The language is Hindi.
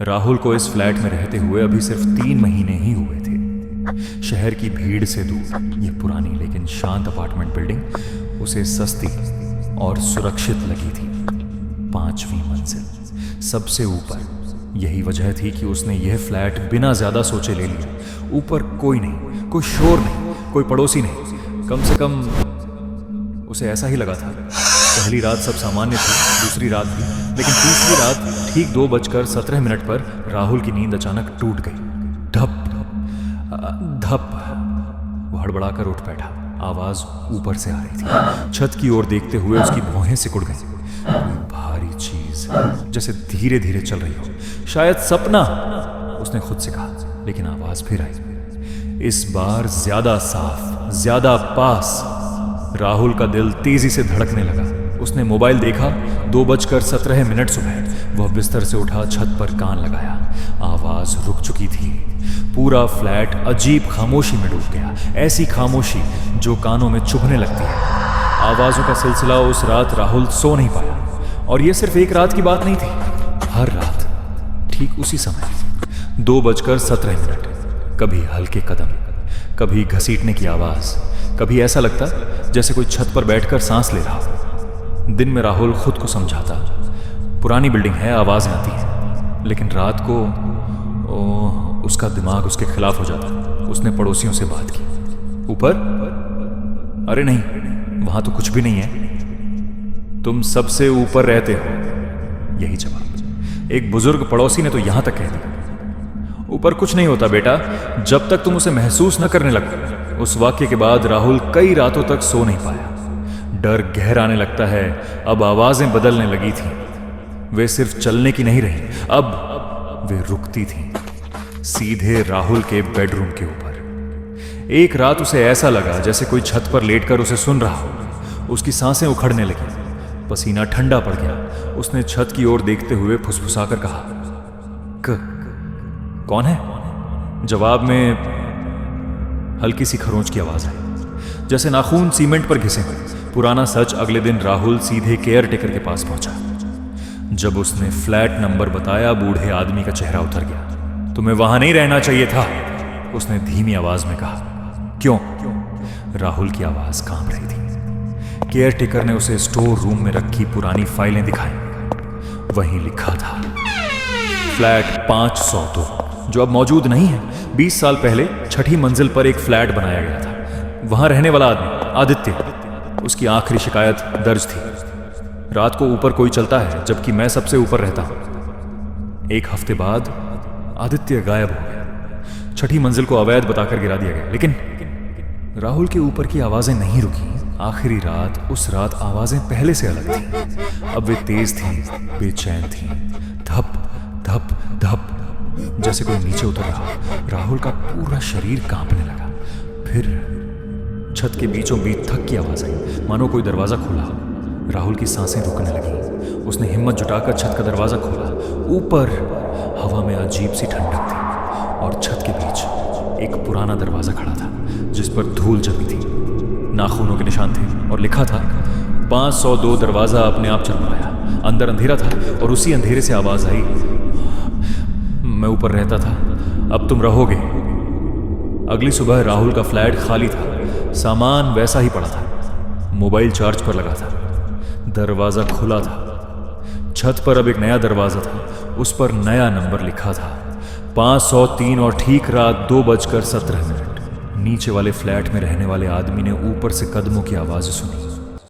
राहुल को इस फ्लैट में रहते हुए अभी सिर्फ 3 महीने ही हुए थे। शहर की भीड़ से दूर ये पुरानी लेकिन शांत अपार्टमेंट बिल्डिंग उसे सस्ती और सुरक्षित लगी थी। 5वीं मंजिल, सबसे ऊपर। यही वजह थी कि उसने यह फ्लैट बिना ज्यादा सोचे ले लिया। ऊपर कोई नहीं, कोई शोर नहीं, कोई पड़ोसी नहीं। कम से कम उसे ऐसा ही लगा था। पहली रात सब सामान्य थी, दूसरी रात भी, लेकिन तीसरी रात ठीक 2:17 पर राहुल की नींद अचानक टूट गई। धप धप। वो हड़बड़ाकर उठ बैठा। आवाज ऊपर से आ रही थी। छत की ओर देखते हुए उसकी भौहें सिकुड़ गई। भारी चीज जैसे धीरे धीरे चल रही हो, शायद सपना, उसने खुद से कहा। लेकिन आवाज फिर आई, इस बार ज्यादा साफ, ज्यादा पास। राहुल का दिल तेजी से धड़कने लगा। उसने मोबाइल देखा। 2:17 सुबह। वह बिस्तर से उठा, छत पर कान लगाया। आवाज रुक चुकी थी। पूरा फ्लैट अजीब खामोशी में डूब गया। ऐसी खामोशी जो कानों में चुभने लगती है। आवाजों का सिलसिला। उस रात राहुल सो नहीं पाया। और यह सिर्फ एक रात की बात नहीं थी। हर रात ठीक उसी समय 2:17। कभी हल्के कदम, कभी घसीटने की आवाज, कभी ऐसा लगता जैसे कोई छत पर बैठकर सांस ले रहा। दिन में राहुल खुद को समझाता, पुरानी बिल्डिंग है, आवाजें आती हैं। लेकिन रात को उसका दिमाग उसके खिलाफ हो जाता। उसने पड़ोसियों से बात की। ऊपर? अरे नहीं, वहां तो कुछ भी नहीं है। तुम सबसे ऊपर रहते हो, यही जवाब। एक बुजुर्ग पड़ोसी ने तो यहां तक कह दिया, ऊपर कुछ नहीं होता बेटा, जब तक तुम उसे महसूस न करने लगो। उस वाक्य के बाद राहुल कई रातों तक सो नहीं पाया। डर गहरा आने लगता है। अब आवाजें बदलने लगी थी। वे सिर्फ चलने की नहीं रही, अब वे रुकती थी, सीधे राहुल के बेडरूम के ऊपर। एक रात उसे ऐसा लगा जैसे कोई छत पर लेटकर उसे सुन रहा हो। उसकी सांसें उखड़ने लगी, पसीना ठंडा पड़ गया। उसने छत की ओर देखते हुए फुसफुसाकर कहा, कौन है? जवाब में हल्की सी खरोंच की आवाज आई, जैसे नाखून सीमेंट पर घिसे हुए। पुराना सच। अगले दिन राहुल सीधे केयर टेकर के पास पहुंचा। जब उसने फ्लैट नंबर बताया, बूढ़े आदमी का चेहरा उतर गया। तुम्हें वहां नहीं रहना चाहिए था, उसने धीमी आवाज में कहा। क्यों? राहुल की आवाज कांप रही थी। केयर टेकर ने उसे स्टोर रूम में रखी पुरानी फाइलें दिखाई। वहीं लिखा था, फ्लैट 502, जो अब मौजूद नहीं है। 20 साल पहले 6ठी मंजिल पर एक फ्लैट बनाया गया था। वहां रहने वाला आदमी आदित्य, उसकी आखिरी शिकायत दर्ज थी। रात को ऊपर कोई चलता है, जबकि मैं सबसे ऊपर रहता हूं। 1 हफ्ते बाद आदित्य गायब हो गया। 6ठी मंजिल को अवैध बताकर गिरा दिया गया। लेकिन राहुल के ऊपर की आवाजें नहीं रुकी। आखिरी रात, उस रात आवाजें पहले से अलग थी। अब वे तेज थीं, बेचैन थीं। धप धप धप, जैसे कोई नीचे उतर रहा। राहुल का पूरा शरीर कांपने लगा। फिर छत के बीचों बीच थक की आवाज आई, मानो कोई दरवाजा खोला। राहुल की सांसें रुकने लगी। उसने हिम्मत जुटाकर छत का दरवाजा खोला। ऊपर हवा में अजीब सी ठंडक थी और छत के बीच एक पुराना दरवाजा खड़ा था, जिस पर धूल जमी थी। नाखूनों के निशान थे और लिखा था 502। दरवाजा अपने आप चरमराया। अंदर अंधेरा था और उसी अंधेरे से आवाज आई, मैं ऊपर रहता था, अब तुम रहोगे। अगली सुबह राहुल का फ्लैट खाली था। सामान वैसा ही पड़ा था। मोबाइल चार्ज पर लगा था। दरवाजा खुला था। छत पर अब एक नया दरवाजा था। उस पर नया नंबर लिखा था, 503। और ठीक रात 2:17। नीचे वाले फ्लैट में रहने वाले आदमी ने ऊपर से कदमों की आवाज सुनी।